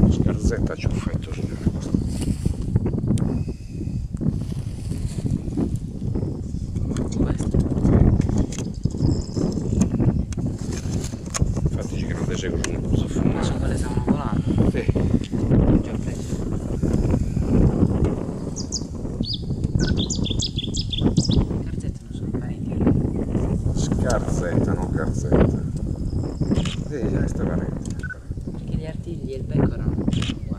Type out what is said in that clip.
Scarzetta ci ho fatto su. Infatti che non le seguo, non posso fare. Ma sono quelle stavano volando? Sì. Non ci ho preso. Garzette non sono parenti. Scarzetta, non garzetta. Sì, già sta parente. Perché gli artigli e il becco erano uguali.